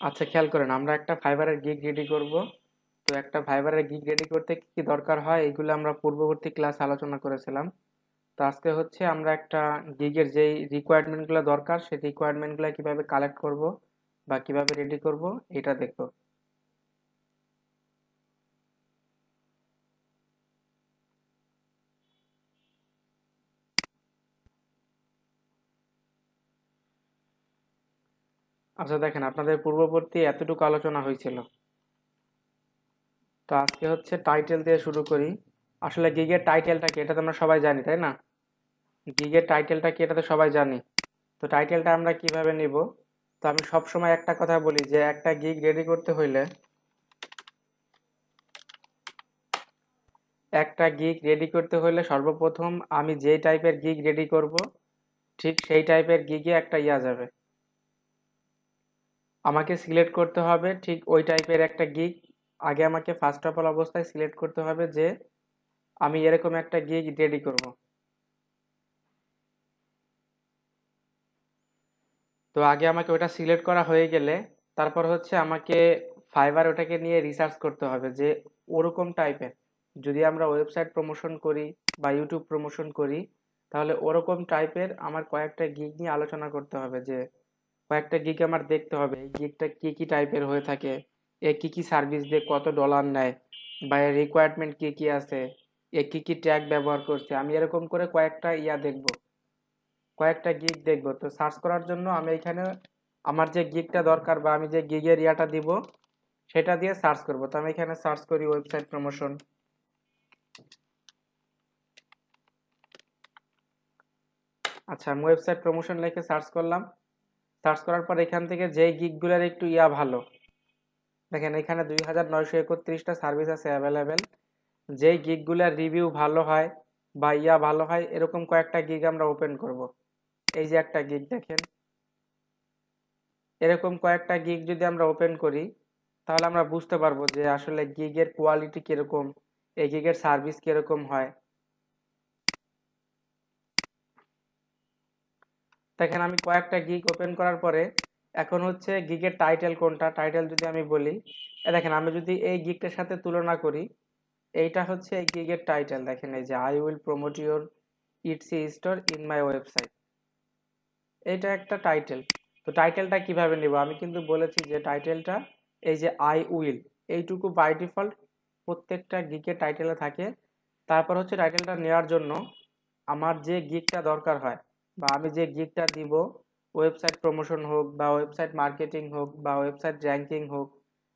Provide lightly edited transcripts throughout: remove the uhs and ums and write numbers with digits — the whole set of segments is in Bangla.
আচ্ছা, খেয়াল করেন, আমরা একটা ফাইবারের গিগ রেডি করব। তো একটা ফাইবারের গিগ রেডি করতে কি কি দরকার হয় এগুলো আমরা পূর্ববর্তী ক্লাস আলোচনা করেছিলাম। তো আজকে হচ্ছে আমরা একটা গিগের যেই রিকোয়ারমেন্ট গুলো দরকার সেই রিকোয়ারমেন্ট গুলো কিভাবে কালেক্ট করব বা কিভাবে রেডি করব এটা দেখবো। আচ্ছা দেখেন, আপনাদের পূর্ববর্তী এতটুকু আলোচনা হয়েছিল। তো আজকে হচ্ছে টাইটেল দিয়ে শুরু করি। আসলে গিগের টাইটেলটা কি এটা তো আমরা সবাই জানি, তাই না? গিগের টাইটেলটা কি এটা তো সবাই জানি। তো টাইটেলটা আমরা কিভাবে নিব? তো আমি সব সময় একটা কথা বলি যে একটা গিগ রেডি করতে হইলে, সর্বপ্রথম আমি যে টাইপের গিগ রেডি করব ঠিক সেই টাইপের গিগে একটা ইয়া যাবে। আমাকে সিলেক্ট করতে হবে ঠিক ওই টাইপের একটা গিগ। আগে আমাকে ফার্স্ট অফ অল অবস্থায় সিলেক্ট করতে হবে যে আমি এরকম একটা গিগ রেডি করব। তো আগে আমাকে ওটা সিলেক্ট করা হয়ে গেলে তারপর হচ্ছে আমাকে ফাইবার ওটাকে নিয়ে রিসার্চ করতে হবে যে ওরকম টাইপের, যদি আমরা ওয়েবসাইট প্রমোশন করি বা ইউটিউব প্রমোশন করি, তাহলে ওরকম টাইপের আমার কয়েকটা গিগ নিয়ে আলোচনা করতে হবে। যে কয়েকটা গিগ আমার দেখতে হবে এই গিগটা কি কি টাইপের হয়ে থাকে, এ কি কি সার্ভিস দিয়ে কত ডলার নেয়, বা এর রিকোয়ারমেন্ট কি কি আছে, এ কি কি ট্যাগ ব্যবহার করছে, আমি এরকম করে কয়েকটা দেখবো, কয়েকটা গিগ দেখবো। তো সার্চ করার জন্য আমি এখানে আমার যে গিগটা দরকার বা আমি যে গিগের ইয়াটা দিব সেটা দিয়ে সার্চ করব। তো আমি এখানে সার্চ করি ওয়েবসাইট প্রমোশন। আচ্ছা, আমি ওয়েবসাইট প্রমোশন লিখে সার্চ করলাম। সার্চ করার পর এখান থেকে যেই গিগগুলোর একটু ভালো, দেখেন এখানে 2931টা সার্ভিস আছে অ্যাভেলেবেল। যেই গিগগুলোর রিভিউ ভালো হয় বা ভালো হয় এরকম কয়েকটা গিগ আমরা ওপেন করব। এই যে একটা গিগ দেখেন, এরকম কয়েকটা গিগ যদি আমরা ওপেন করি তাহলে আমরা বুঝতে পারবো যে আসলে গিগের কোয়ালিটি কিরকম, এই গিগের সার্ভিস কিরকম হয়। দেখেন আমি কয়েকটা গিগ ওপেন করার পরে এখন হচ্ছে গিগের টাইটেল কোনটা, টাইটেল যদি আমি বলি, দেখেন আমি যদি এই গিগটার সাথে তুলনা করি, এইটা হচ্ছে এই গিগের টাইটেল। দেখেন এই যে I will promote your Etsy store in my website, এটা একটা টাইটেল। তো টাইটেলটা কিভাবে নেব, আমি কিন্তু বলেছি যে টাইটেলটা এই যে আই উইল, এইটুকু বাই ডিফল্ট প্রত্যেকটা গিগের টাইটেলে থাকে। তারপর হচ্ছে টাইটেলটা নেওয়ার জন্য আমার যে গিগটা দরকার হয় বা আমি যে গিগটা দিব, ওয়েবসাইট প্রমোশন হোক বা ওয়েবসাইট মার্কেটিং হোক বা ওয়েবসাইট র্যাঙ্কিং হোক,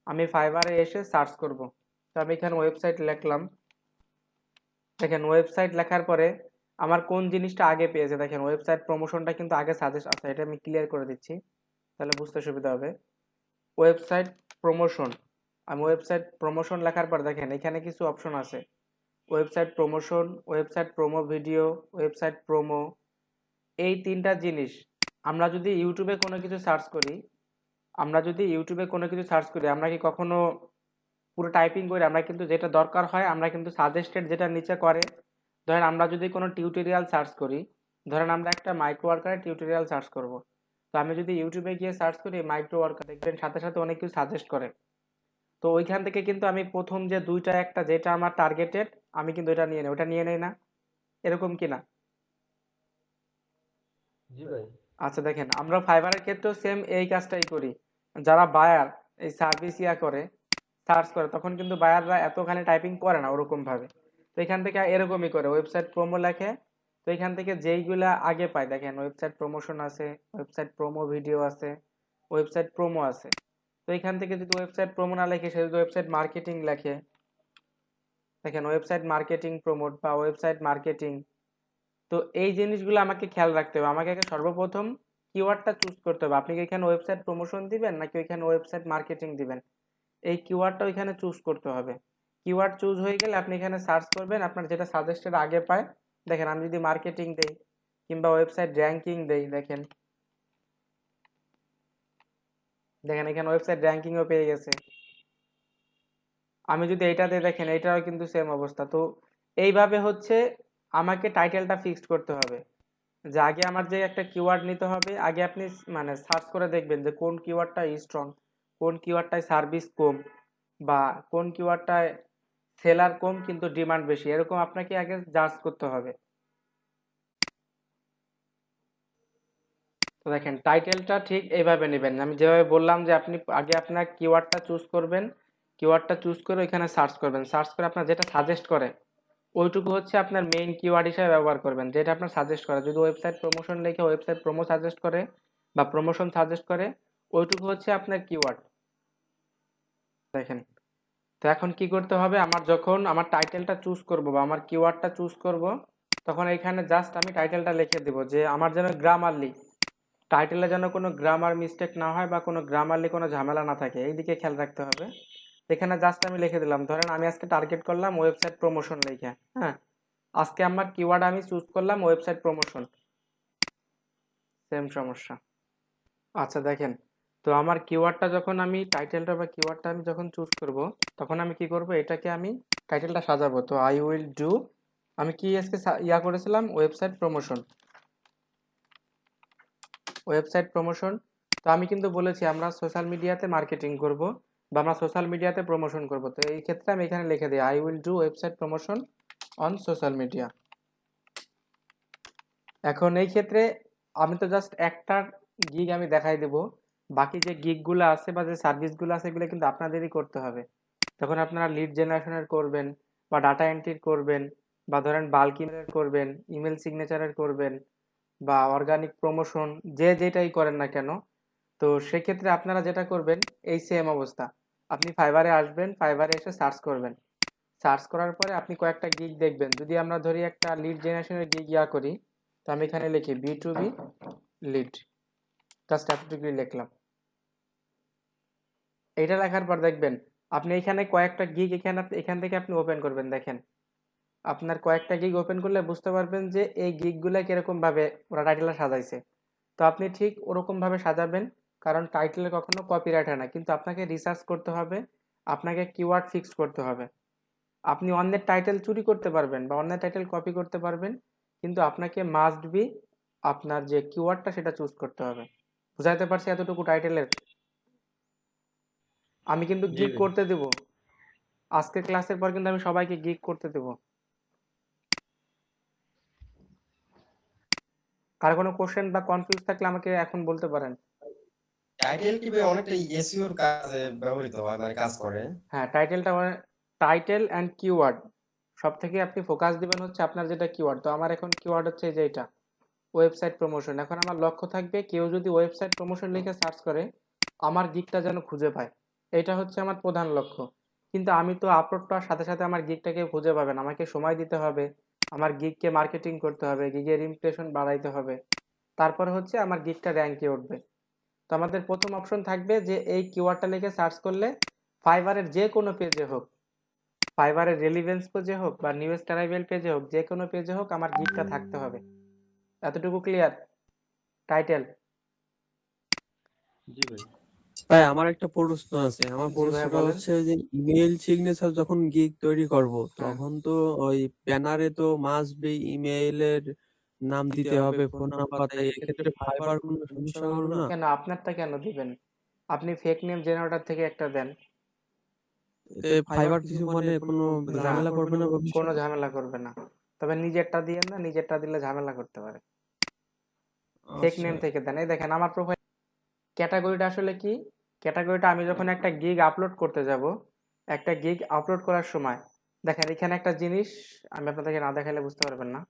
আমি ফাইবারে এসে সার্চ করব। তো আমি এখানে ওয়েবসাইট লিখলাম। দেখেন ওয়েবসাইট লেখার পরে আমার কোন জিনিসটা আগে পেয়েছে, দেখেন ওয়েবসাইট প্রমোশনটা কিন্তু আগে সাজেস্ট আছে, এটা আমি ক্লিয়ার করে দিচ্ছি তাহলে বুঝতে সুবিধা হবে। ওয়েবসাইট প্রমোশন, আমি ওয়েবসাইট প্রমোশন লেখার পর দেখেন এখানে কিছু অপশন আছে, website promotion, website promo video, website promo. এই তিনটা জিনিস আমরা যদি ইউটিউবে কোনো কিছু সার্চ করি, আমরা কি কখনো পুরো টাইপিং করি? আমরা কিন্তু যেটা দরকার হয় আমরা কিন্তু সাজেস্টেড যেটা নিচে করে, ধরেন আমরা যদি কোনো টিউটোরিয়াল সার্চ করি, ধরেন আমরা একটা মাইক্রো ওয়ার্কারের টিউটোরিয়াল সার্চ করব। তো আমি যদি ইউটিউবে গিয়ে সার্চ করি মাইক্রো ওয়ার্কার, দেখবেন সাথে সাথে অনেক কিছু সাজেস্ট করে। তো ওইখান থেকে কিন্তু আমি প্রথম যে দুইটা একটা যেটা আমার টার্গেটেড আমি কিন্তু ওটা নিয়ে নেই, ওটা নিয়ে নেই না, এরকম কি না? জি ভাই। আচ্ছা দেখেন আমরা ফাইবারের ক্ষেত্রেও সেম এই কাজটাই করি। যারা বায়ার এই সার্ভিস করে, সার্চ করে, তখন কিন্তু বায়াররা এতখানি টাইপিং করে না ওরকম ভাবে। তো এখান থেকে এরকমই করে ওয়েবসাইট প্রোমো লেখে। তো এখান থেকে যেইগুলা আগে পায়, দেখেন ওয়েবসাইট প্রমোশন আছে, ওয়েবসাইট প্রোমো ভিডিও আছে, ওয়েবসাইট প্রোমো আছে। তো এখান থেকে যদি ওয়েবসাইট প্রোমো না লেখে সে যদি ওয়েবসাইট মার্কেটিং লেখে, দেখেন ওয়েবসাইট মার্কেটিং প্রমোট বা ওয়েবসাইট মার্কেটিং। তো এই জিনিসগুলো আমাকে খেয়াল রাখতে হবে। আমাকে আগে সর্বপ্রথম কিওয়ার্ডটা চুজ করতে হবে, আপনি কি এখানে ওয়েবসাইট প্রমোশন দিবেন নাকি ওইখানে ওয়েবসাইট মার্কেটিং দিবেন, এই কিওয়ার্ডটা ওইখানে চুজ করতে হবে। কিওয়ার্ড চুজ হয়ে গেলে আপনি এখানে সার্চ করবেন আপনার যেটা সাজেস্টেড আগে পায়। দেখেন আমি যদি মার্কেটিং দেই কিংবা ওয়েবসাইট র্যাঙ্কিং দেই, দেখেন দেখেন এখানে ওয়েবসাইট র্যাঙ্কিংও পেয়ে গেছে। আমি যদি এইটা দিই, দেখেন এইটাও কিন্তু সেম অবস্থা। তো এইভাবে হচ্ছে আমাকে টাইটেলটা ফিক্সড করতে হবে। যে আগে আমার যে একটা কিওয়ার্ড নিতে হবে, আগে আপনি মানে সার্চ করে দেখবেন যে কোন কিওয়ার্ডটা স্ট্রং, কোন কিওয়ার্ডটায় সার্ভিস কম বা কোন কিওয়ার্ডটায় সেলার কম কিন্তু ডিমান্ড বেশি, এরকম আপনাকে আগে জাজ করতে হবে। তো দেখেন টাইটেলটা ঠিক এইভাবে নেবেন, আমি যেভাবে বললাম যে আপনি আগে আপনার কিওয়ার্ডটা চুজ করবেন, কিওয়ার্ডটা চুজ করে ওইখানে সার্চ করবেন, সার্চ করে আপনার যেটা সাজেস্ট করে ওইটুকু হচ্ছে আপনার মেইন কিওয়ার্ড হিসেবে ব্যবহার করবেন, যেটা আপনার সাজেস্ট করে। যদি ওয়েবসাইট প্রমোশন লিখে ওয়েবসাইট প্রোমো সাজেস্ট করে বা প্রমোশন সাজেস্ট করে, ওইটুকু হচ্ছে আপনার কিওয়ার্ড। দেখেন, তো এখন কি করতে হবে, আমার যখন আমার টাইটেলটা চুজ করব বা আমার কিওয়ার্ডটা চুজ করব, তখন এখানে জাস্ট আমি টাইটেলটা লিখে দেব যে আমার যেন গ্রামারলি, টাইটেলে যেন কোনো গ্রামার মিস্টেক না হয় বা কোনো গ্রামারলি কোনো ঝামেলা না থাকে, এই দিকে খেয়াল রাখতে হবে। এখানে জাস্ট আমি লিখে দিলাম, ধরেন আমি আজকে টার্গেট করলাম ওয়েবসাইট প্রমোশন লিখে, হ্যাঁ, আজকে আমার কিওয়ার্ড আমি চুজ করলাম ওয়েবসাইট প্রমোশন, সেম সমস্যা। আচ্ছা দেখেন, তো আমার কিওয়ার্ডটা যখন আমি টাইটেলটা বা কিওয়ার্ডটা আমি যখন চুজ করব, তখন আমি কি করব, এটাকে আমি টাইটেলটা সাজাবো। তো আই উইল ডু, আমি কি আজকে ইয়া করেছিলাম ওয়েবসাইট প্রমোশন, ওয়েবসাইট প্রমোশন। তো আমি কিন্তু বলেছি আমরা সোশ্যাল মিডিয়াতে মার্কেটিং করব বা আমরা সোশ্যাল মিডিয়াতে প্রমোশন করব, তো এই ক্ষেত্রে আমি এখানে লিখে দিই I will do website promotion on social media. এখন এই ক্ষেত্রে আমি তো জাস্ট একটা গিগ আমি দেখাই দেব, বাকি যে গিগগুলো আছে বা যে সার্ভিসগুলো আছে এগুলো কিন্তু আপনাদেরই করতে হবে। যখন আপনারা লিড জেনারেশনের করবেন বা ডাটা এন্ট্রির করবেন বা ধরেন বাল্ক ইমেলের করবেন, ইমেল সিগনেচারের করবেন বা অর্গানিক প্রমোশন, যে যেটাই করেন না কেন, তো সেক্ষেত্রে আপনারা যেটা করবেন এই সেম অবস্থা, আপনি ফাইবারে আসবেন, ফাইবারে এসে সার্চ করবেন, সার্চ করার পরে আপনি কয়েকটা গিগ দেখবেন। যদি আমরা ধরি একটা লিড জেনারেশনের গিগ ইয়া করি, তো আমি এখানে লিখি B2B লিড, জাস্ট এতটুকুই লিখলাম। এইটা লেখার পর দেখবেন আপনি এখানে কয়েকটা গিগ এখান থেকে আপনি ওপেন করবেন। দেখেন আপনার কয়েকটা গিগ ওপেন করলে বুঝতে পারবেন যে এই গিগগুলা কিরকম ভাবে ওরা টাইটেলটা সাজাইছে। তো আপনি ঠিক ওরকম ভাবে সাজাবেন, কারণ টাইটেলে কখনো কপিরাইট হয় না, কিন্তু আপনাকে রিসার্চ করতে হবে, আপনাকে কিওয়ার্ড ফিক্স করতে হবে। আপনি অন্যের টাইটেল চুরি করতে পারবেন বা অন্যের টাইটেল কপি করতে পারবেন, কিন্তু আপনাকে মাস্ট বি আপনার যে কিওয়ার্ডটা সেটা চুজ করতে হবে। বুঝাইতে পারছি এতটুকু টাইটেলের? আমি কিন্তু জি গিগ ভাই। করতে দেব, আজকের ক্লাসের পর কিন্তু আমি সবাইকে গিগ করতে দেব। কার কোনো কোশ্চেন বা কনফিউজ থাকলে আমাকে এখন বলতে পারেন। টাইটেল কি ভাই অনেকটা এসইওর কাজে ব্যবহৃত হয়, মানে কাজ করে? হ্যাঁ, টাইটেলটা মানে টাইটেল অ্যান্ড কিওয়ার্ড সব থেকে আপনি ফোকাস দিবেন হচ্ছে আপনার যেটা কিওয়ার্ড। তো আমার এখন কিওয়ার্ড হচ্ছে এই যে এটা ওয়েবসাইট প্রমোশন। এখন আমার লক্ষ্য থাকবে কেউ যদি ওয়েবসাইট প্রমোশন লিখে সার্চ করে আমার গিগটা যেন খুঁজে পায়, এটা হচ্ছে আমার প্রধান লক্ষ্য। কিন্তু আমি তো আপলোড করার সাথে সাথে আমার গিগটাকে খুঁজে পাবেন, আমাকে সময় দিতে হবে, আমার গিগকে মার্কেটিং করতে হবে, গিগের ইমপ্রেশন বাড়াইতে হবে, তারপরে হচ্ছে আমার গিগটা র্যাঙ্কে উঠবে। তো আমাদের প্রথম অপশন থাকবে যে এই কিওয়ার্ডটা লিখে সার্চ করলে ফাইবারের যে কোনো পেজে হোক, ফাইবারের রেলিভেন্স পেজে হোক বা নিউজ অ্যারাইভেল পেজে হোক, যে কোনো পেজে হোক আমার গিগটা থাকতে হবে। এতটুকু ক্লিয়ার? টাইটেল। জি ভাই। ভাই আমার একটা প্রশ্ন আছে। আমার জি ভাইয়া প্রশ্নটা বলেন। হচ্ছে যে ইমেইল সিগনেচার যখন গিগ তৈরি করব হ্যাঁ, তখন তো ওই ব্যানারে তো মাস্ট বি ইমেইলের নাম দিতে হবে, ফোন নাম্বার। তাই এক্ষেত্রে ফাইবার কোনো সমস্যা হলো না? কেন আপনারটা কেন দিবেন? আপনি ফেক নেম জেনারেটর থেকে একটা দেন। এতে ফাইবার কিছু মানে কোনো না, ঝামেলা করবে না কোনো ভবিষ্যতে? ঝামেলা করবে না, তবে নিজেরটা দিয়েন না, নিজেরটা দিলে ঝামেলা করতে পারে। ফেক আচ্ছা। নেম থেকে দেন। এই দেখেন আমার প্রোফাইল ক্যাটাগরিটা আসলে কি, ক্যাটাগরিটা আমি যখন একটা গিগ আপলোড করতে যাব, একটা গিগ আপলোড করার সময় দেখেন এখানে একটা জিনিস আমি আপনাদেরকে না দেখালে বুঝতে পারবেন না।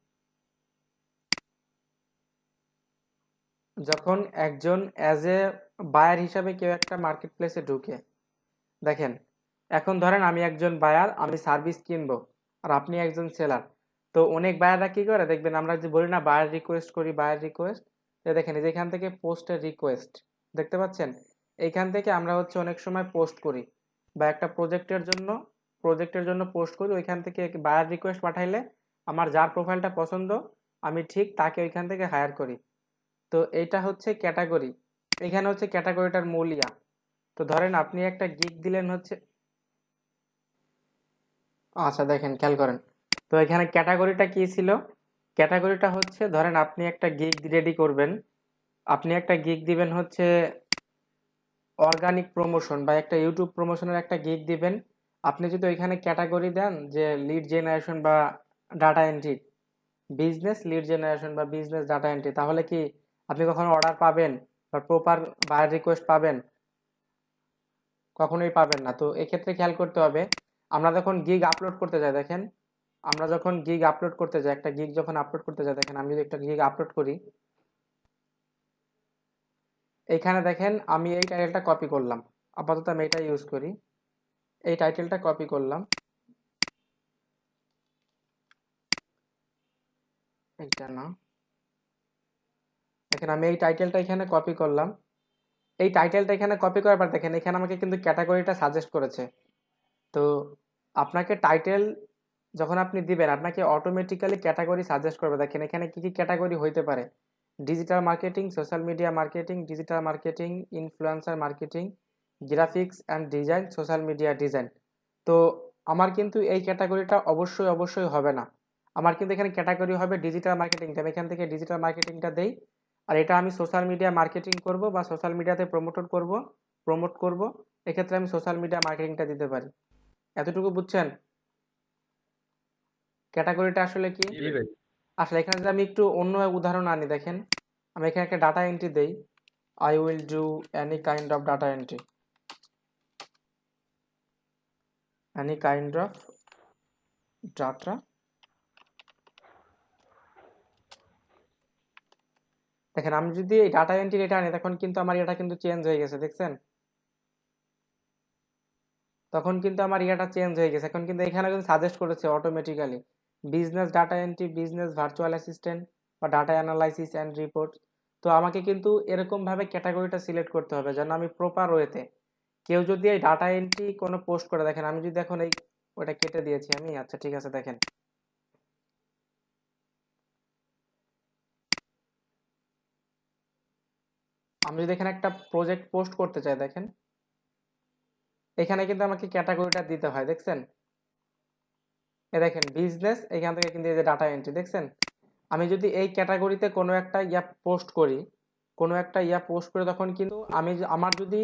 যখন একজন অ্যাজ এ বায়ার হিসাবে কেউ একটা মার্কেট প্লেসে ঢুকে, দেখেন এখন ধরেন আমি একজন বায়ার, আমি সার্ভিস কিনবো আর আপনি একজন সেলার। তো অনেক বায়াররা কি করে দেখবেন, আমরা যে বলি না বায়ার রিকোয়েস্ট করি, বায়ার রিকোয়েস্ট, দেখেন এই যে এখান থেকে পোস্টের রিকোয়েস্ট দেখতে পাচ্ছেন, এইখান থেকে আমরা হচ্ছে অনেক সময় পোস্ট করি বা একটা প্রজেক্টের জন্য পোস্ট করি, ওইখান থেকে বায়ার রিকোয়েস্ট পাঠাইলে আমার যার প্রোফাইলটা পছন্দ আমি ঠিক তাকে ওইখান থেকে হায়ার করি। তো এইটা হচ্ছে ক্যাটাগরি, এখানে হচ্ছে ক্যাটাগরিটার মূল ইয়া। তো ধরেন আপনি একটা গিগ দিলেন হচ্ছে, আচ্ছা দেখেন খেয়াল করেন, তো এখানে ক্যাটাগরিটা কি ছিল, ক্যাটাগরিটা হচ্ছে ধরেন আপনি একটা গিগ রেডি করবেন, আপনি একটা গিগ দিবেন হচ্ছে অর্গানিক প্রমোশন বা একটা ইউটিউব প্রমোশনের একটা গিগ দিবেন, আপনি যদি ওইখানে ক্যাটাগরি দেন যে লিড জেনারেশন বা data entry, business lead generation বা বিজনেস ডাটা এন্ট্রি, তাহলে কি আপনি কখনো অর্ডার পাবেন বা প্রপার বায়ার রিকোয়েস্ট পাবেন? কখনোই পাবেন না। তো এক্ষেত্রে খেয়াল করতে হবে, আমরা যখন গিগ আপলোড করতে যাই দেখেন, আমরা যখন গিগ আপলোড করতে যাই, একটা গিগ যখন আপলোড করতে যাই দেখেন, আমি যদি একটা গিগ আপলোড করি, এইখানে দেখেন আমি এই টাইটেলটা কপি করলাম, আপাতত আমি এটা ইউজ করি, এই টাইটেলটা কপি করলাম, এইটা না, দেখেন আমি এই টাইটেলটা এখানে কপি করলাম, এই টাইটেলটা এখানে কপি করার পর দেখেন এখানে আমাকে কিন্তু ক্যাটাগরিটা সাজেস্ট করেছে। তো আপনাকে টাইটেল যখন আপনি দিবেন আপনাকে অটোমেটিক্যালি ক্যাটাগরি সাজেস্ট করবে। দেখেন এখানে কি কি ক্যাটাগরি হইতে পারে: digital marketing, social media marketing, digital marketing, influencer marketing, graphics and design, social media design. তো আমার কিন্তু এই ক্যাটাগরিটা অবশ্যই অবশ্যই হবে না, আমার কিন্তু এখানে ক্যাটাগরি হবে ডিজিটাল মার্কেটিংটা, আমি এখান থেকে ডিজিটাল মার্কেটিংটা দেই, আর এটা আমি সোশ্যাল মিডিয়া মার্কেটিং করব বা সোশ্যাল মিডিয়াতে প্রমোট করব, এক্ষেত্রে আমি সোশ্যাল মিডিয়া মার্কেটিংটা দিতে পারি। এতটুকু বুঝছেন ক্যাটাগরিটা আসলে কি? জি ভাই। আসলে এখানে যদি আমি একটু অন্য উদাহরণ আনি, দেখেন আমি এখানে একটা ডাটা এন্ট্রি দেই, I will do any kind of data entry, any kind of data, দেখেন আমি যদি এই ডাটা এন্ট্রি এটা আনি তখন কিন্তু আমার এটা কিন্তু চেঞ্জ হয়ে গেছে, দেখছেন? তখন কিন্তু আমার ইয়েটা চেঞ্জ হয়ে গেছে, এখন কিন্তু এখানে কিন্তু সাজেস্ট করেছে automatically business data entry, business virtual assistant বা ডাটা অ্যানালাইসিস অ্যান্ড রিপোর্ট। তো আমাকে কিন্তু এরকম ভাবে ক্যাটাগরিটা সিলেক্ট করতে হবে যেন আমি প্রপার ওয়েতে, কেউ যদি এই ডাটা এন্ট্রি কোনো পোস্ট করে, দেখেন আমি যদি এখন এই ওটা কেটে দিয়েছি আমি, আচ্ছা ঠিক আছে, দেখেন আমি যদি এখানে একটা প্রজেক্ট পোস্ট করতে চাই, দেখেন এখানে কিন্তু আমাকে ক্যাটাগরিটা দিতে হয়, দেখছেন? এ দেখেন বিজনেস, এখান থেকে কিন্তু এই যে ডাটা এন্ট্রি, দেখছেন? আমি যদি এই ক্যাটাগরিতে কোনো একটা পোস্ট করি, তখন কিন্তু আমার যদি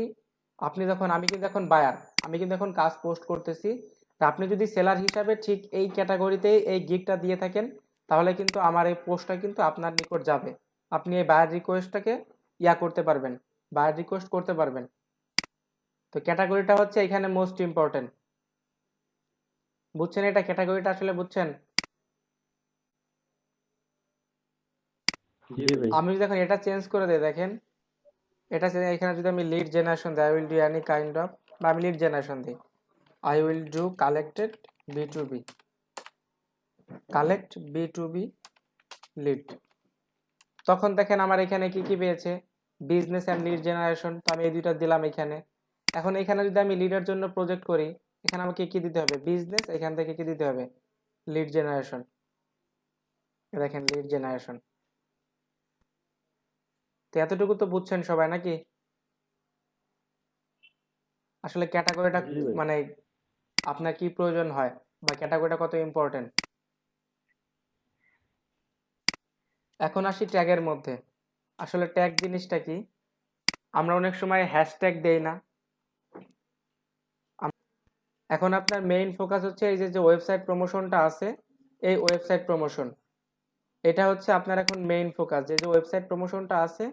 আপনি যখন, আমি কিন্তু এখন বায়ার, আমি কিন্তু এখন কাজ পোস্ট করতেছি, তা আপনি যদি সেলার হিসাবে ঠিক এই ক্যাটাগরিতে এই গিগটা দিয়ে থাকেন, তাহলে কিন্তু আমার এই পোস্টটা কিন্তু আপনার নিকট যাবে, আপনি এই বায়ার রিকোয়েস্টটাকে করতে পারবেন, বায়ার রিকোয়েস্ট করতে পারবেন। তো ক্যাটাগরিটা হচ্ছে এখানে মোস্ট ইম্পর্টেন্ট, বুঝছেন? এটা ক্যাটাগরিটা আসলে বুঝছেন? জি ভাই। আমি যদি এখন এটা চেঞ্জ করে দিই, দেখেন এখানে যদি আমি লিড জেনারেশন দিই, I will do any kind of, বা আমি লিড জেনারেশন দিই, I will do collected B2B, collect B2B lead, তখন দেখেন আমার এখানে কি কি পেয়েছে, বিজনেস অ্যান্ড লিড জেনারেশন, তো আমি এই দুইটা দিলাম এখানে। এখন এখানে যদি আমি লিডের জন্য প্রজেক্ট করি, এখানে আমাকে কি দিতে হবে, বিজনেস, এখান থেকে কি দিতে হবে, লিড জেনারেশন, দেখেন লিড জেনারেশন। তো এতটুকু তো বুঝছেন সবাই নাকি আসলে ক্যাটাগরিটা জি ভাই। মানে আপনার কি প্রয়োজন হয় বা ক্যাটাগরিটা কত ইম্পর্টেন্ট? এখন আসি ট্যাগের মধ্যে। আসলে ট্যাগ জিনিসটা কি, আমরা অনেক সময় হ্যাশট্যাগ দেই না। এখন আপনার মেইন ফোকাস হচ্ছে এই যে যে ওয়েবসাইট প্রমোশনটা আছে, এই ওয়েবসাইট প্রমোশন, এটা হচ্ছে আপনার এখন মেইন ফোকাস, যে যে ওয়েবসাইট প্রমোশনটা আছে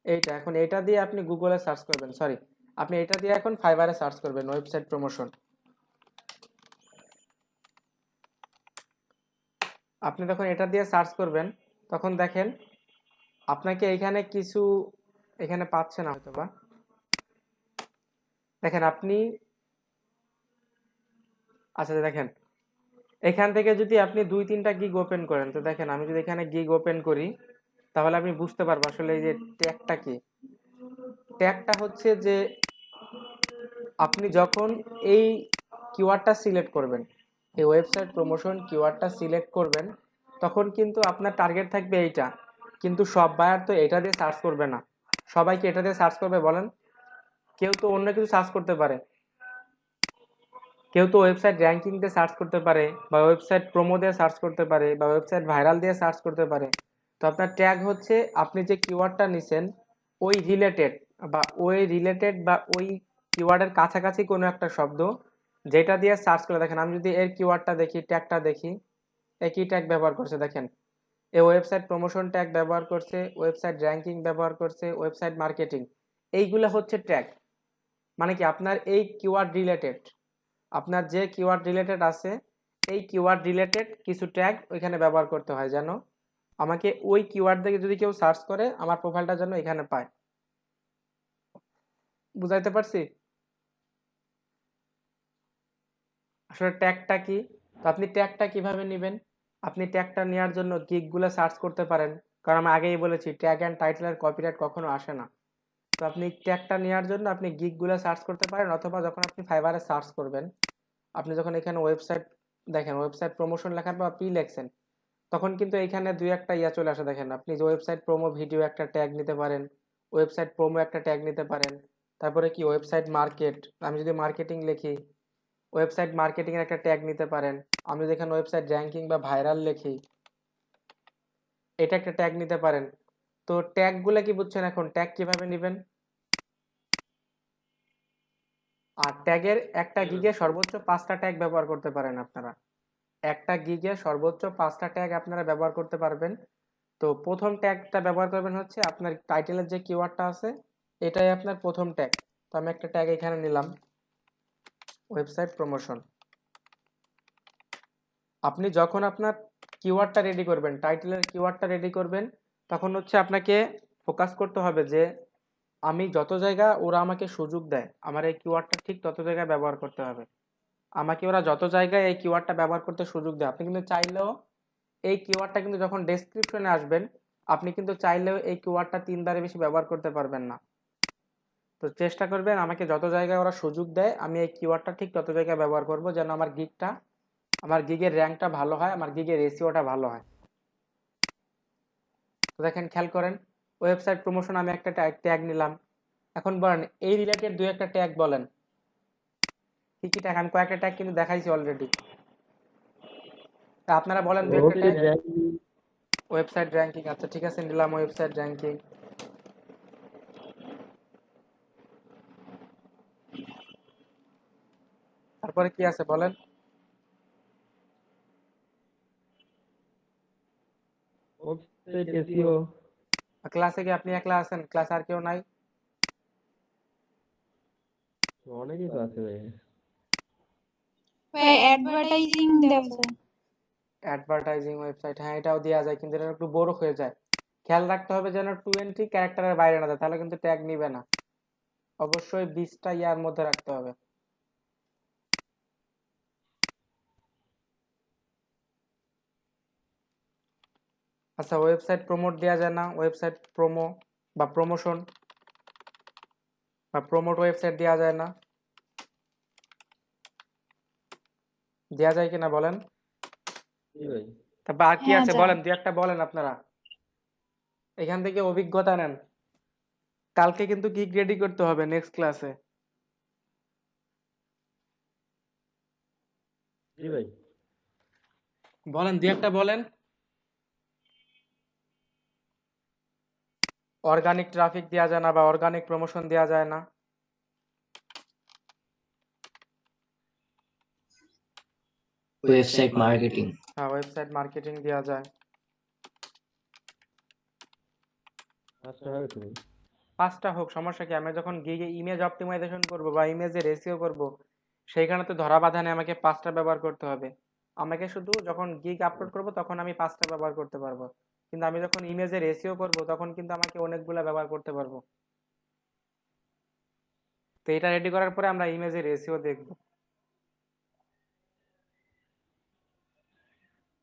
এইটা, এখন এটা দিয়ে আপনি গুগলে সার্চ করবেন, সরি আপনি এটা দিয়ে এখন ফাইবারে সার্চ করবেন ওয়েবসাইট প্রমোশন। আপনি যখন এটা দিয়ে সার্চ করবেন তখন দেখেন আপনাকে এখানে কিছু, এখানে পাচ্ছে না হয়তো বা, দেখেন আপনি, আচ্ছা দেখেন এখান থেকে যদি আপনি 2-3টা গিগ ওপেন করেন, তো দেখেন আমি যদি এখানে গিগ ওপেন করি তাহলে আপনি বুঝতে পারবো আসলে এই যে ট্যাগটা কি। ট্যাগটা হচ্ছে যে আপনি যখন এই কিওয়ার্ডটা সিলেক্ট করবেন, এই ওয়েবসাইট প্রমোশন কিওয়ার্ডটা সিলেক্ট করবেন, তখন কিন্তু আপনার টার্গেট থাকবে এইটা, কিন্তু সব বায়ার তো এটা দিয়ে সার্চ করবে না। সবাই কি এটা দিয়ে সার্চ করবে বলেন? কেউ তো অন্য কিছু সার্চ করতে পারে, কেউ তো ওয়েবসাইট র্যাঙ্কিং দিয়ে সার্চ করতে পারে, বা ওয়েবসাইট প্রোমো দিয়ে সার্চ করতে পারে, বা ওয়েবসাইট ভাইরাল দিয়ে সার্চ করতে পারে। তো আপনার ট্যাগ হচ্ছে আপনি যে কিওয়ার্ডটা নিছেন ওই রিলেটেড, বা ওই রিলেটেড বা ওই কিওয়ার্ডের কাছাকাছি কোনো একটা শব্দ যেটা দিয়ে সার্চ করে দেখেন। আমি যদি এর কিওয়ার্ডটা দেখি, ট্যাগটা দেখি, একই ট্যাগ ব্যবহার করছে দেখেন। এই ওয়েবসাইট প্রমোশন ট্যাগ ব্যবহার করছে, ওয়েবসাইট র্যাঙ্কিং ব্যবহার করছে, ওয়েবসাইট মার্কেটিং, এইগুলো হচ্ছে ট্যাগ। মানে কি আপনার এই কিওয়ার্ড রিলেটেড, আপনার যে কিওয়ার্ড রিলেটেড আছে এই কিওয়ার্ড রিলেটেড কিছু ট্যাগ ওইখানে ব্যবহার করতে হয়, যেন আমাকে ওই কিওয়ার্ড থেকে যদি কেউ সার্চ করে আমার প্রোফাইলটা যেন এখানে পায়। বুঝাইতে পারছি? আসলে ট্যাগটা কি? তো আপনি ট্যাগটা কিভাবে নেবেন? আপনি ট্যাগটা নেওয়ার জন্য গিগগুলো সার্চ করতে পারেন, কারণ আমি আগেই বলেছি ট্যাগ অ্যান্ড টাইটেলের কপিরাইট কখনো আসে না। তো আপনি ট্যাগটা নেওয়ার জন্য আপনি গিগগুলো সার্চ করতে পারেন, অথবা যখন আপনি ফাইবারে সার্চ করবেন, আপনি যখন এখানে ওয়েবসাইট দেখেন, ওয়েবসাইট প্রমোশন লেখার পর পি লেখছেন, তখন কিন্তু এইখানে দুই একটা ইয়া চলে আসে দেখেন। আপনি যে ওয়েবসাইট প্রোমো ভিডিও একটা ট্যাগ নিতে পারেন, ওয়েবসাইট প্রোমো একটা ট্যাগ নিতে পারেন, তারপরে কি ওয়েবসাইট মার্কেট, আমি যদি মার্কেটিং লিখি ওয়েবসাইট মার্কেটিং এর একটা ট্যাগ নিতে পারেন। আমি যদি এখানে ওয়েবসাইট র্যাঙ্কিং বা ভাইরাল লিখি এটা একটা ট্যাগ নিতে পারেন। তো ট্যাগ গুলা কি বুঝছেন? এখন ট্যাগ কিভাবে নেবেন? আর ট্যাগের একটা গিগে সর্বোচ্চ 5টা ট্যাগ ব্যবহার করতে পারেন আপনারা। একটা গিগে সর্বোচ্চ 5টা ট্যাগ আপনারা ব্যবহার করতে পারবেন। তো প্রথম ট্যাগটা ব্যবহার করবেন হচ্ছে আপনার টাইটেলের যে কিওয়ার্ডটা আছে এটাই আপনার প্রথম ট্যাগ। তো আমি একটা ট্যাগ এখানে নিলাম, ওয়েবসাইট প্রমোশন। আপনি যখন আপনার কিওয়ার্ডটা রেডি করবেন, টাইটেলের কিওয়ার্ডটা রেডি করবেন, তখন হচ্ছে আপনাকে ফোকাস করতে হবে যে আমি যত জায়গা ওরা আমাকে সুযোগ দেয় আমার এই কিওয়ার্ডটা ঠিক তত জায়গায় ব্যবহার করতে হবে। আমাকে ওরা যত জায়গায় এই কিওয়ার্ডটা ব্যবহার করতে সুযোগ দেয়, আপনি কিন্তু চাইলেও এই কিওয়ার্ডটা কিন্তু যখন ডেসক্রিপশনে আসবেন আপনি কিন্তু চাইলেও এই কিওয়ার্ডটা 3বারের বেশি ব্যবহার করতে পারবেন না। তো চেষ্টা করবেন আমাকে যত জায়গায় ওরা সুযোগ দেয় আমি এই কিওয়ার্ডটা ঠিক তত জায়গায় ব্যবহার করব, যেন আমার গিগের র্যাঙ্কটা ভালো হয়, আমার গিগের রেশিওটা ভালো হয়। তো দেখেন, খেয়াল করেন, ওয়েবসাইট প্রমোশন আমি একটা ট্যাগ নিলাম। এখন বলেন এই রিলেটেড দুই একটা ট্যাগ বলেন, কি কি ট্যাগ? আমি কয়েকটা ট্যাগ কিন্তু দেখাইছি অলরেডি। তা আপনারা বলেন দুই একটা ট্যাগ। ওয়েবসাইট র্যাঙ্কিং, আচ্ছা ঠিক আছে, নিলাম ওয়েবসাইট র্যাঙ্কিং। তারপরে কি আছে বলেন? Website SEO. ক্লাসে কি আপনি একলা আছেন? ক্লাসে আর কেউ নাই? অনেকেই তো আছে ভাই। ভাই অ্যাডভার্টাইজিং দেওয়া যায়। অ্যাডভার্টাইজিং ওয়েবসাইট, হ্যাঁ এটাও দেওয়া যায়, কিন্তু এটা একটু বড় হয়ে যায়। খেয়াল রাখতে হবে যেন 20 ক্যারেক্টারের বাইরে না যায়, তাহলে কিন্তু ট্যাগ নিবে না। অবশ্যই 20টা ইয়ার মধ্যে রাখতে হবে। আচ্ছা, ওয়েবসাইট প্রমোট দেওয়া যায় না? ওয়েবসাইট প্রোমো বা প্রমোশন বা প্রমোট ওয়েবসাইট দেওয়া যায় না? দেওয়া যায় কিনা বলেন? জি ভাই। তারপর আর কি হ্যাঁ আছে যায়। বলেন, দুই একটা বলেন আপনারা, এখান থেকে অভিজ্ঞতা নেন। কালকে কিন্তু গিগ রেডি করতে হবে নেক্সট ক্লাসে। জি ভাই। বলেন, দুই একটা বলেন। অর্গানিক ট্রাফিক দেওয়া যায় না বা অর্গানিক প্রমোশন দেওয়া যায় না? Website marketing. হ্যাঁ, ওয়েবসাইট মার্কেটিং দেওয়া যায়। 5টা হবে তুমি। 5টা হোক, সমস্যা কি? আমি যখন গিগে ইমেজ অপটিমাইজেশন করব বা ইমেজের রেসিও করব, সেইখানে তো ধরা বাঁধা নেই আমাকে 5টা ব্যবহার করতে হবে। আমাকে শুধু যখন গিগ আপলোড করব তখন আমি 5টা ব্যবহার করতে পারবো, কিন্তু আমি যখন ইমেজের রেসিও করব তখন কিন্তু আমাকে অনেকগুলা ব্যবহার করতে পারবো। তো এটা রেডি করার পরে আমরা ইমেজের রেসিও দেখব।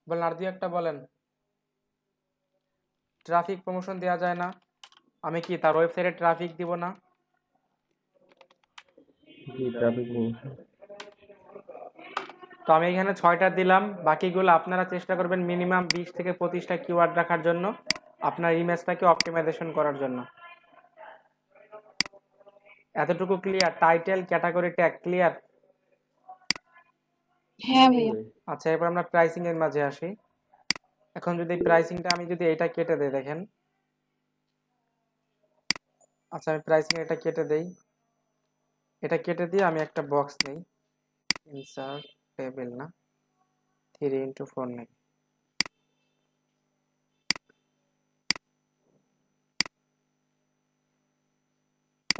বলেন, আর দুই একটা বলেন। ট্রাফিক প্রমোশন দেওয়া যায় না? আমি কি তার ওয়েবসাইটে ট্রাফিক দিব না? জি, ট্রাফিক প্রমোশন। তো আমি এখানে 6টা দিলাম, বাকিগুলো আপনারা চেষ্টা করবেন মিনিমাম 20 থেকে 25টা কিওয়ার্ড রাখার জন্য, আপনার ইমেজটাকে অপটিমাইজেশন করার জন্য। এতটুকু clear? Title, category, tag clear? হ্যাঁ জি ভাইয়া। ভাই। আচ্ছা, এরপর আমরা প্রাইসিং এর মাঝে আসি। এখন যদি প্রাইসিংটা আমি যদি এটা কেটে দেই, দেখেন আচ্ছা আমি প্রাইসিং এটা কেটে দেই, এটা কেটে দিয়ে আমি একটা বক্স নেই, ইনসার্ট টেবিল না 3x4 নেই।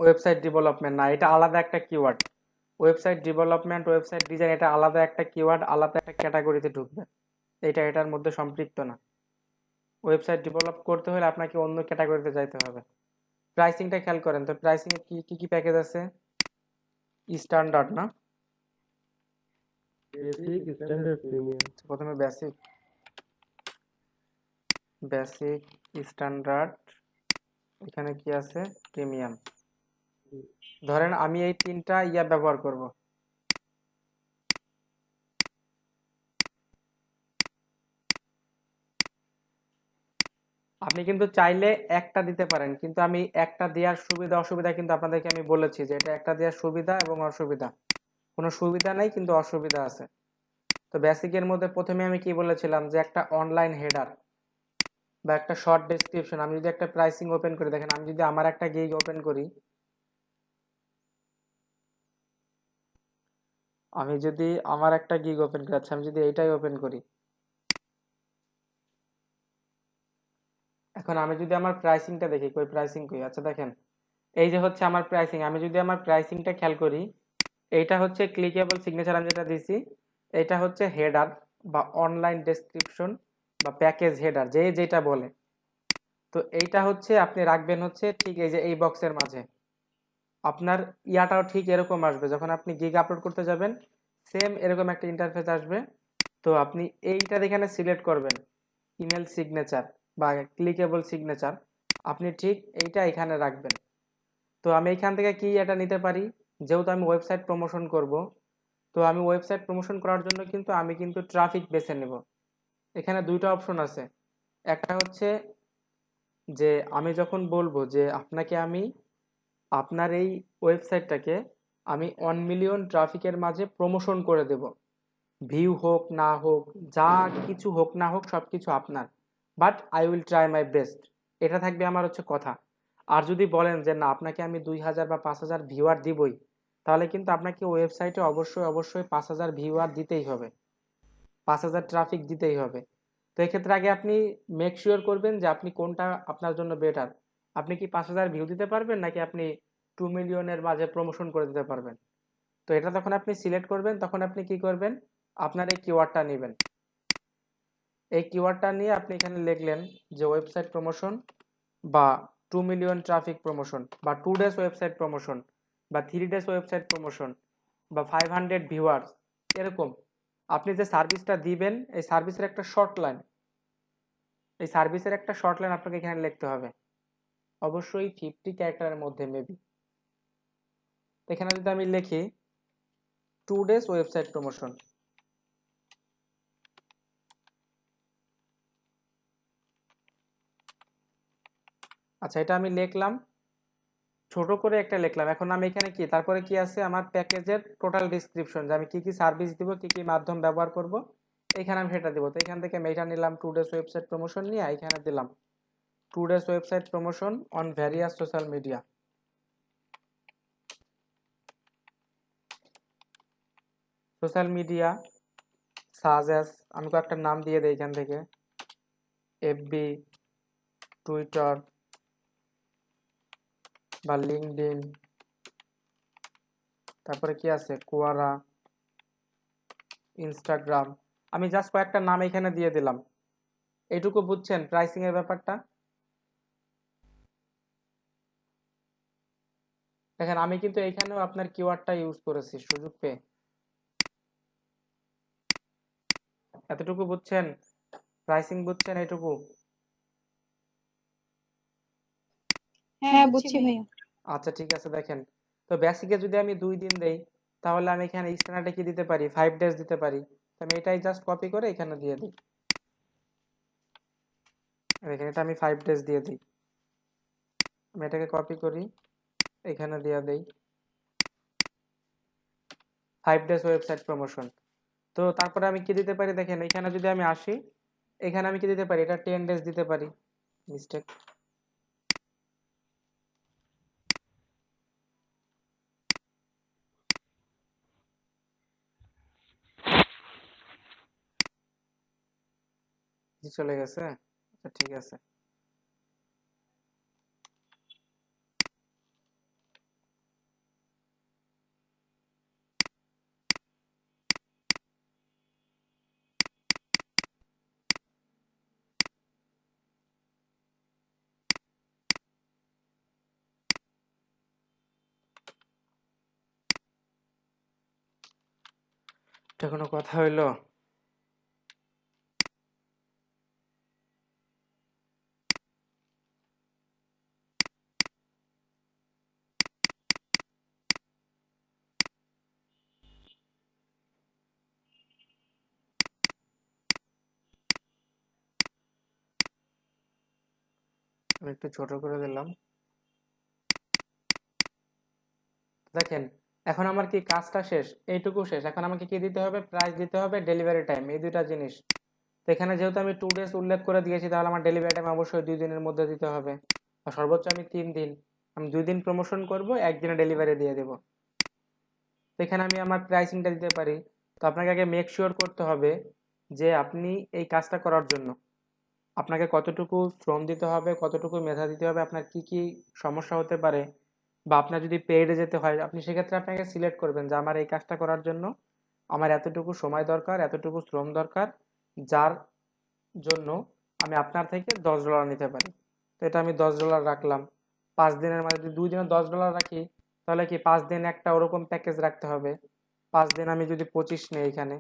ওয়েবসাইট ডেভেলপমেন্ট না, এটা আলাদা একটা keyword. Website development, website design এটা আলাদা একটা কিওয়ার্ড, আলাদা একটা ক্যাটাগরিতে ঢুকবে, এটা এটার মধ্যে সম্পৃক্ত না। ওয়েবসাইট ডেভেলপ করতে হলে আপনাকে অন্য ক্যাটাগরিতে যাইতে হবে। প্রাইসিংটা খেয়াল করেন তো, প্রাইসিং এ কি কি প্যাকেজ আছে? স্ট্যান্ডার্ড না, বেসিক, স্ট্যান্ডার্ড, প্রিমিয়াম। প্রথমে বেসিক, বেসিক, স্ট্যান্ডার্ড, এখানে কি আছে? প্রিমিয়াম। ধরেন আমি এই তিনটা ব্যবহার করব। আপনি কিন্তু চাইলে একটা দিতে পারেন, কিন্তু আমি একটা দেওয়ার সুবিধা অসুবিধা কিন্তু আপনাদেরকে আমি বলেছি যে এটা একটা দেওয়ার সুবিধা এবং অসুবিধা। কোনো সুবিধা নাই কিন্তু অসুবিধা আছে। তো বেসিকের মধ্যে প্রথমে আমি কি বলেছিলাম যে একটা অনলাইন হেডার বা একটা শর্ট ডেসক্রিপশন। আমি যদি একটা প্রাইসিং ওপেন করি, দেখেন আমি যদি আমার একটা গিগ ওপেন করি, আমি যদি আমার একটা গিগ ওপেন করি, আচ্ছা আমি যদি এইটাই ওপেন করি, এখন আমি যদি আমার প্রাইসিংটা দেখি, কই প্রাইসিং কই? আচ্ছা দেখেন এই যে হচ্ছে আমার প্রাইসিং। আমি যদি আমার প্রাইসিংটা খেয়াল করি, এইটা হচ্ছে ক্লিকেবল সিগনেচার আমি যেটা দিছি, এটা হচ্ছে হেডার বা অনলাইন ডেসক্রিপশন বা প্যাকেজ হেডার, যে যেটা বলে। তো এইটা হচ্ছে আপনি রাখবেন হচ্ছে ঠিক এই যে এই বক্সের মাঝে। আপনার ইয়াটাও ঠিক এরকম আসবে, যখন আপনি গিগ আপলোড করতে যাবেন সেম এরকম একটা ইন্টারফেস আসবে। তো আপনি এইটা এখানে সিলেক্ট করবেন, ইমেল সিগনেচার বা ক্লিকেবল সিগনেচার, আপনি ঠিক এইটা এখানে রাখবেন। তো আমি এখান থেকে কি এটা নিতে পারি, যেহেতু আমি ওয়েবসাইট প্রমোশন করব, তো আমি ওয়েবসাইট প্রমোশন করার জন্য কিন্তু আমি কিন্তু ট্রাফিক বেছে নেব। এখানে দুইটা অপশন আছে, একটা হচ্ছে যে আমি যখন বলবো যে আপনাকে আমি আপনার এই ওয়েবসাইটটাকে আমি 1 মিলিয়ন ট্রাফিকের মাঝে প্রমোশন করে দেব, ভিউ হোক না হোক, যা কিছু হোক না হোক সব কিছু আপনার, but I will try my best, এটা থাকবে আমার হচ্ছে কথা। আর যদি বলেন যে না আপনাকে আমি 2000 বা 5000 ভিউয়ার দিবই, তাহলে কিন্তু আপনাকে ওয়েবসাইটে অবশ্যই অবশ্যই 5000 ভিউয়ার দিতেই হবে, 5000 ট্রাফিক দিতেই হবে। তো এক্ষেত্রে আগে আপনি মেক শিওর করবেন যে আপনি কোনটা আপনার জন্য বেটার। আপনি কি 5000 ভিউ দিতে পারবেন, নাকি আপনি 2 মিলিয়নের মাঝে প্রমোশন করে দিতে পারবেন? তো এটা যখন আপনি সিলেক্ট করবেন, তখন আপনি কি করবেন, আপনার এই কিওয়ার্ডটা নেবেন। এই কিওয়ার্ডটা নিয়ে আপনি এখানে লিখলেন যে ওয়েবসাইট প্রমোশন বা 2 মিলিয়ন ট্রাফিক প্রমোশন বা 2 ডেজ ওয়েবসাইট প্রমোশন বা 3 ডেজ ওয়েবসাইট প্রমোশন বা 500 ভিউয়ার্স, এরকম আপনি যে সার্ভিসটা দিবেন এই সার্ভিসের একটা শর্ট লাইন, এই সার্ভিসের একটা শর্ট লাইন আপনাকে এখানে লিখতে হবে, অবশ্যই 50 ক্যারেক্টারের মধ্যে মেবি। এখানে যদি আমি লিখি 2 ডেজ ওয়েবসাইট প্রমোশন, আচ্ছা এটা আমি লিখলাম, ছোট করে একটা লিখলাম। এখন আমি এখানে কি তারপরে কি আছে আমার প্যাকেজের টোটাল ডিসক্রিপশন, যে আমি কি কি সার্ভিস দিব, কি কি মাধ্যম ব্যবহার করব, এখানে আমি সেটা দিব। তো এখান থেকে আমি এটা নিলাম 2 ডেজ ওয়েবসাইট প্রমোশন, নিয়ে এখানে দিলাম 2 days website promotion on various social media. Social media সাজ অ্যাজ, আমি কয়েকটা নাম দিয়ে দিই এখান থেকে, এফবি, টুইটার বা লিঙ্কডইন, তারপরে কি আছে কোয়ারা, ইনস্টাগ্রাম। আমি জাস্ট কয়েকটা নাম এখানে দিয়ে দিলাম। এইটুকু বুঝছেন প্রাইসিং এর ব্যাপারটা? দেখেন আমি কিন্তু এখানেও আপনার কিওয়ার্ডটা ইউজ করেছি সুযোগ পেয়ে। এতটুকু বুঝছেন? প্রাইসিং বুঝছেন এইটুকু? হ্যাঁ বুঝছি ভাইয়া। আচ্ছা ঠিক আছে। দেখেন তো বেসিকে যদি আমি 2 দিন দেই, তাহলে আমি এখানে স্ট্যান্ডার্ডে কি দিতে পারি, 5 ডেজ দিতে পারি। তো আমি এটাই জাস্ট কপি করে এখানে দিয়ে দিই। দেখেন এটা আমি 5 ডেজ দিয়ে দিই, আমি এটাকে কপি করি এখানে দিয়ে দেই 5 ডেজ ওয়েবসাইট প্রমোশন। তো তারপরে আমি কি দিতে পারি, দেখেন এখানে যদি আমি আসি, এখানে আমি কি দিতে পারি, এটা 10 ডেজ দিতে পারি, মিস্টেক। জি চলে গেছে। আচ্ছা ঠিক আছে। এটা কোনো কথা হইলো? আমি একটু ছোট করে দিলাম। দেখেন এখন আমার কি কাজটা শেষ, এইটুকু শেষ। এখন আমাকে কি দিতে হবে? প্রাইস দিতে হবে, ডেলিভারি টাইম, এই দুইটা জিনিস। তো এখানে যেহেতু আমি 2 ডেজ উল্লেখ করে দিয়েছি, তাহলে আমার ডেলিভারি টাইম অবশ্যই 2 দিনের মধ্যে দিতে হবে, আর সর্বোচ্চ আমি 3 দিন। আমি 2 দিন প্রমোশন করব, একদিনে ডেলিভারি দিয়ে দেব। তো এখানে আমি আমার প্রাইসিংটা দিতে পারি। তো আপনাকে আগে মেক শিওর করতে হবে যে আপনি এই কাজটা করার জন্য আপনাকে কতটুকু শ্রম দিতে হবে, কতটুকু মেধা দিতে হবে, আপনার কি কি সমস্যা হতে পারে, বা আপনার যদি পেইডে যেতে হয়, আপনি সেক্ষেত্রে আপনাকে সিলেক্ট করবেন যে আমার এই কাজটা করার জন্য আমার এতটুকু সময় দরকার, এতটুকু শ্রম দরকার, যার জন্য আমি আপনার থেকে $10 নিতে পারি। তো এটা আমি $10 রাখলাম। 5 দিনের মাঝে যদি 2 দিনে $10 রাখি, তাহলে কি 5 দিন একটা ওরকম প্যাকেজ রাখতে হবে। 5 দিন আমি যদি 25 নেই এখানে,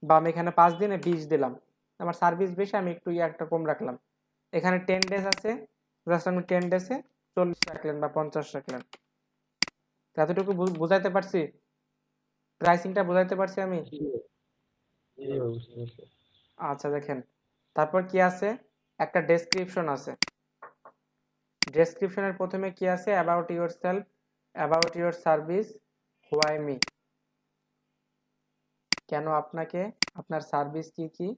বা আমি এখানে 5 দিনে 20 দিলাম, আমার সার্ভিস বেশি, আমি একটু একটা কম রাখলাম। এখানে 10 ডেজ আছে, জাস্ট আমি 10 ডেজে 40 রাখলেন বা 50 রাখলেন। তো এতটুকু বুঝাইতে পারছি? প্রাইসিংটা বুঝাইতে পারছি আমি? জি ভাই, বুঝতে পারছি। আচ্ছা দেখেন, তারপর কি আছে? একটা ডেসক্রিপশন আছে। ডেসক্রিপশনের প্রথমে কি আছে? About your self, about your service, why me, কেন আপনাকে, আপনার সার্ভিস কি কি,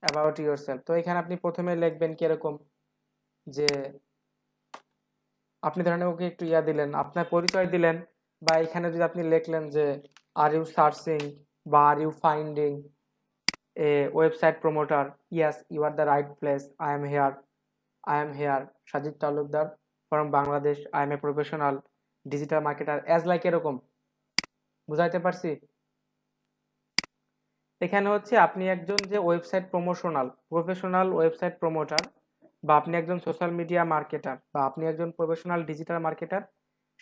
অ্যাবাউট ইউর সেলফ। তো এখানে আপনি প্রথমে লিখবেন কিরকম, যে আপনি ধরেন ওকে একটু দিলেন, আপনার পরিচয় দিলেন, বা এখানে যদি আপনি লিখলেন যে আর ইউ সার্চিং বা are you finding a website promoter, yes you are the right place, I am here, Sajid Talukdar from Bangladesh. I am a professional digital marketer. As like এরকম বুঝাইতে পারছি? এখানে হচ্ছে আপনি একজন যে ওয়েবসাইট প্রফেশনাল ওয়েবসাইট প্রমোটার, বা আপনি একজন সোশ্যাল মিডিয়া মার্কেটার, বা আপনি একজন প্রফেশনাল ডিজিটাল মার্কেটার,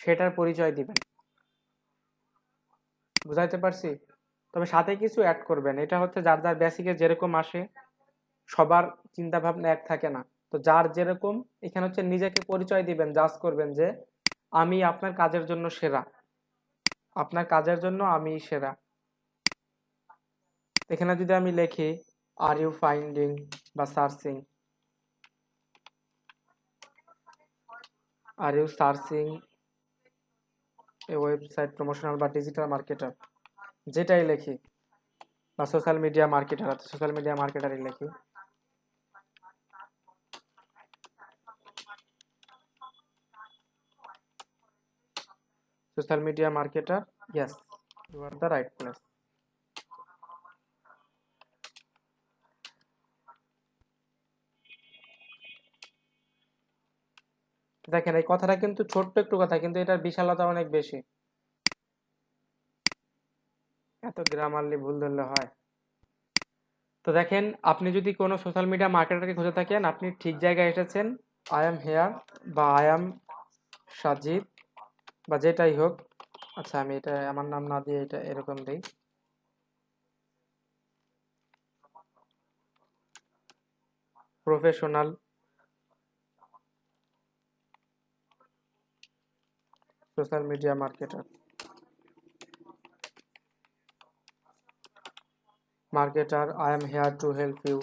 সেটার পরিচয় দিবেন। বুঝাইতে পারছি? তবে সাথে কিছু অ্যাড করবেন। এটা হচ্ছে যার যার বেসিকে যেরকম আসে, সবার চিন্তা ভাবনা এক থাকে না। তো যার যেরকম, এখানে হচ্ছে নিজেকে পরিচয় দিবেন, জাজ করবেন যে আমি আপনার কাজের জন্য সেরা, আপনার কাজের জন্য আমি সেরা। এখানে যদি আমি লিখি আর ইউ ফাইন্ডিং বা searching, are you searching a website promotional বা ডিজিটাল মার্কেটার, যেটাই লিখি, বা সোশ্যাল মিডিয়া মার্কেটার আছে, সোশ্যাল মিডিয়া মার্কেটারই লিখি। Social media marketer, yes you are the right place. দেখেন এই কথাটা কিন্তু ছোট্ট একটু কথা, কিন্তু এটার বিশালতা অনেক বেশি। এত গ্রামারলি ভুল ধরলে হয়? তো দেখেন, আপনি যদি কোনো সোশ্যাল মিডিয়া মার্কেটারকে খুঁজে থাকেন, আপনি ঠিক জায়গায় এসেছেন। আই এম হেয়ার বা আই এম সাজিদ বা যেটাই হোক। আচ্ছা আমি এটা আমার নাম না দিয়ে এটা এরকম দিই। Professional social media marketer, I am here to help you,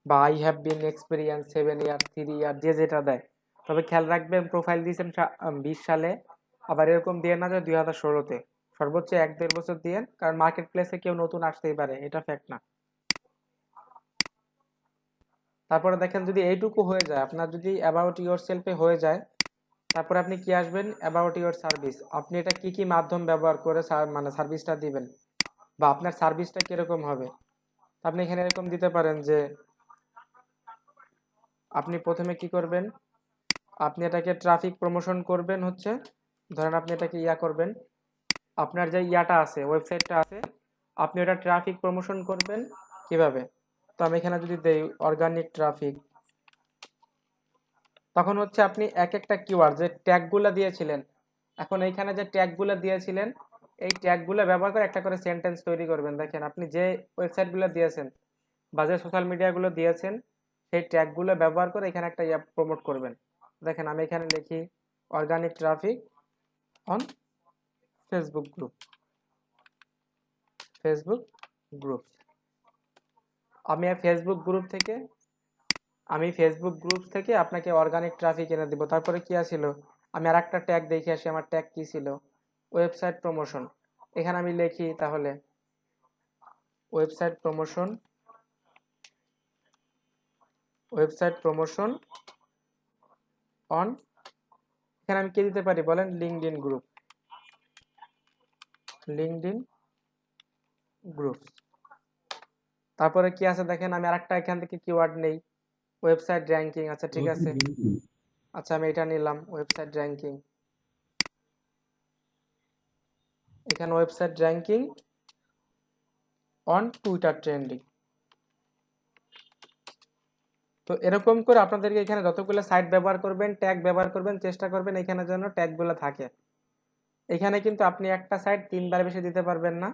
বা I have been experienced 7 years 3 years, যে যেটা দেয়। তবে খেয়াল রাখবেন প্রোফাইল দিয়েছেন 20 সালে, আবার এরকম দিয়ে না যে 2016-তে। সর্বোচ্চ 1-1.5 বছর দিয়ে, কারণ মার্কেট প্লেসে কেউ নতুন আসতেই পারে, এটা ফ্যাক্ট না। তারপরে দেখেন যদি এইটুকু হয়ে যায়, আপনার যদি অ্যাবাউট ইউর সেলফে হয়ে যায়, তারপরে আপনি কি আসবেন? About your service. আপনি এটা কি কি মাধ্যম ব্যবহার করে মানে সার্ভিসটা দিবেন। বা আপনার সার্ভিসটা কিরকম হবে। আপনি এখানে এরকম দিতে পারেন যে আপনি প্রথমে কি করবেন, আপনি এটাকে ট্রাফিক প্রমোশন করবেন হচ্ছে, ধরেন আপনি এটাকে করবেন, আপনার যে ইয়াটা আছে, ওয়েবসাইটটা আছে, আপনি ওটা ট্রাফিক প্রমোশন করবেন কিভাবে। তো আমি এখানে যদি দেই অর্গানিক ট্রাফিক, তখন হচ্ছে আপনি এক একটা কিওয়ার্ড যে ট্যাগগুলো দিয়েছিলেন, এখন এইখানে যে ট্যাগগুলো দিয়েছিলেন এই ট্যাগগুলো ব্যবহার করে একটা করে সেন্টেন্স তৈরি করবেন। দেখেন আপনি যে ওয়েবসাইটগুলো দিয়েছেন বা যে সোশ্যাল মিডিয়াগুলো দিয়েছেন সেই ট্যাগগুলো ব্যবহার করে এখানে একটা প্রমোট করবেন। দেখেন আমি এখানে লিখি organic traffic on Facebook group, Facebook group. আমি ফেসবুক গ্রুপ থেকে আপনাকে অর্গানিক ট্রাফিক এনে দিব। তারপরে কি আছিল, আমি আর একটা ট্যাগ দেখে আসি, আমার ট্যাগ কি ছিল, ওয়েবসাইট প্রমোশন। এখানে আমি লিখি তাহলে website promotion, website promotion on, এখানে আমি কি দিতে পারি বলেন, লিঙ্কডইন গ্রুপ, লিঙ্কডইন গ্রুপ। তারপরে কি আছে দেখেন, আমি আরেকটা এখান থেকে কিওয়ার্ড নেই, ওয়েবসাইট র্যাঙ্কিং। আচ্ছা ঠিক আছে, আচ্ছা আমি এটা নিলাম ওয়েবসাইট র্যাঙ্কিং, এখানে website ranking on Twitter trending. তো এরকম করে আপনাদেরকে এখানে যতগুলো সাইট ব্যবহার করবেন, ট্যাগ ব্যবহার করবেন, চেষ্টা করবেন এখানে যেন ট্যাগগুলো থাকে। এখানে কিন্তু আপনি একটা সাইট 3বার বেশি দিতে পারবেন না,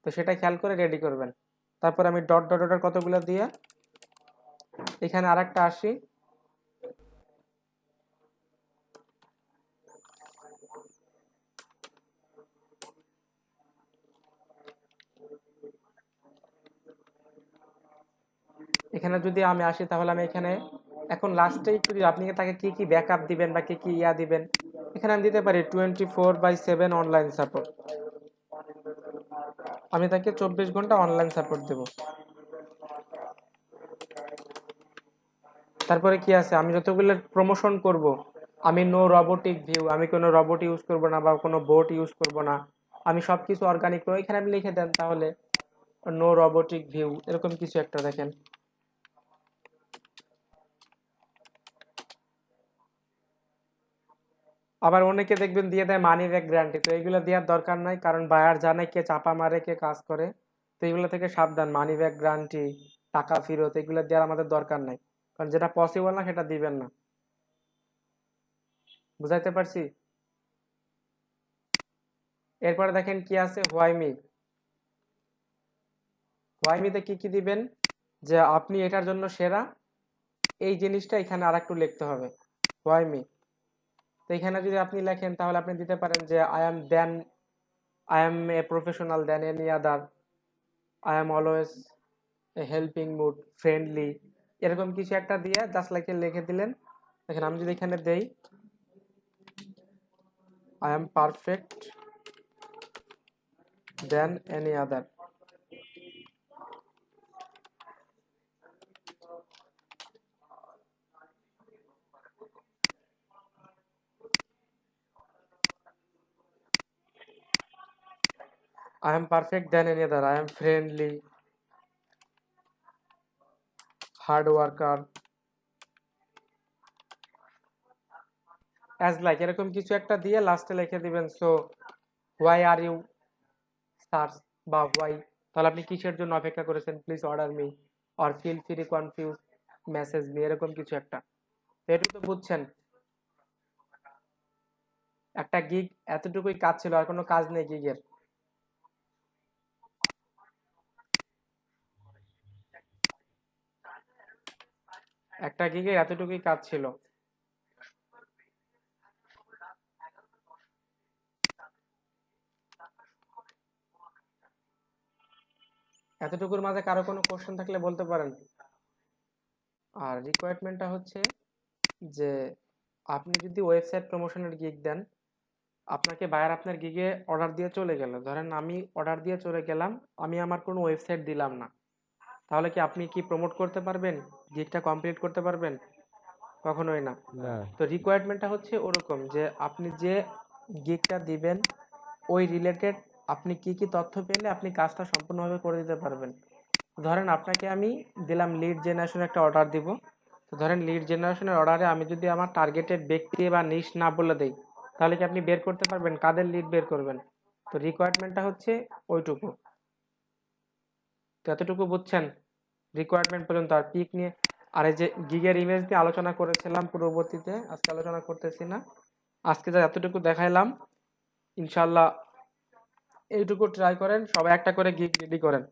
তো সেটা খেয়াল করে রেডি করবেন। তারপর আমি ডট ডট ডট কতগুলো দিয়ে এখানে আরেকটা আসি, এখানে যদি আমি আসি তাহলে আমি এখানে এখন লাস্টে একটু আপনি তাকে কি কি ব্যাকআপ দিবেন বা কি কি দিবেন, এখানে আমি দিতে পারি 24/7 অনলাইন সাপোর্ট, আমি তাকে 24 ঘন্টা অনলাইন সাপোর্ট দেব। তারপরে কি আছে, আমি যতগুলো প্রমোশন করব, আমি নো রোবোটিক ভিউ, আমি কোনো রোবট ইউজ করব না বা কোনো বোট ইউজ করব না, আমি সবকিছু অর্গানিক, এখানে আপনি লিখে দেন তাহলে নো রোবোটিক ভিউ, এরকম কিছু একটা দেখেন। আবার অনেকে দেখবেন দিয়ে দেয় মানি ব্যাক গ্যারান্টি, তো এগুলো দেওয়ার দরকার নাই, কারণ বায়ার জানে কে চাপা মারে কে কাজ করে। তো এগুলো থেকে সাবধান, মানি ব্যাক গ্যারান্টি, টাকা ফেরত, এগুলো দেওয়ার আমাদের দরকার নাই, কারণ যেটা পসিবল না সেটা দিবেন না। বুঝাইতে পারছি? এরপরে দেখেন কি আছে, হোয়াই মিতে কি কি দিবেন, যে আপনি এটার জন্য সেরা, এই জিনিসটা এখানে আর একটু লিখতে হবে, হোয়াই মি। তো এখানে যদি আপনি লেখেন তাহলে আপনি দিতে পারেন যে I am a professional than any other, I am always a helping mood, friendly, এরকম কিছু একটা দিয়ে জাস্ট লিখে দিলেন। দেখেন আমি যদি এখানে দেই I am perfect then any other, I am perfect than any other. I am friendly, hard worker, as like এরকম কিছু একটা দিয়ে লাস্টে লিখে দিবেন so why are you search বা why, তাহলে আপনি কিসের জন্য অপেক্ষা করেছেন, please order me or feel free confuse message me, এরকম কিছু একটা। তো এটা তো বুঝছেন, একটা গিগ এতটুকুই কাজ ছিল, আর কোনো কাজ নেই গিগের। একটা গিগের এতটুকুই কাজ ছিল। এতটুকুর মাঝে কারো কোনো কোশ্চেন থাকলে বলতে পারেন। আর রিকোয়ারমেন্টটা হচ্ছে যে আপনি যদি ওয়েবসাইট প্রমোশনের গিগ দেন, আপনাকে বায়ার আপনার গিগে অর্ডার দিয়ে চলে গেল, ধরেন আমি অর্ডার দিয়ে চলে গেলাম, আমি আমার কোনো ওয়েবসাইট দিলাম না, তাহলে কি আপনি কি প্রমোট করতে পারবেন, গিগটা কমপ্লিট করতে পারবেন? কখনোই না। না। তো রিকোয়ারমেন্টটা হচ্ছে ওরকম যে আপনি যে গিগটা দিবেন ওই রিলেটেড আপনি কি কি তথ্য পেলে আপনি কাজটা সম্পূর্ণভাবে করে দিতে পারবেন। ধরেন আপনাকে আমি দিলাম লিড জেনারেশন একটা অর্ডার দিব। তো ধরেন লিড জেনারেশনের অর্ডারে আমি যদি আমার টার্গেটেড ব্যক্তি বা নিশ না বলে দেই, তাহলে কি আপনি বের করতে পারবেন কাদের লিড বের করবেন? তো রিকোয়ারমেন্টটা হচ্ছে ওইটুকু। তো এতটুকু বুঝছেন রিকোয়ারমেন্ট পর্যন্ত। আর পিক নিয়ে আর এই যে গিগের ইমেজ নিয়ে আলোচনা করেছিলাম পূর্ববর্তীতে, আজকে আলোচনা করতেছি না। আজকে যা এতটুকু দেখাইলাম, ইনশাল্লাহ এইটুকু ট্রাই করেন, সবাই একটা করে গিগ রেডি করেন।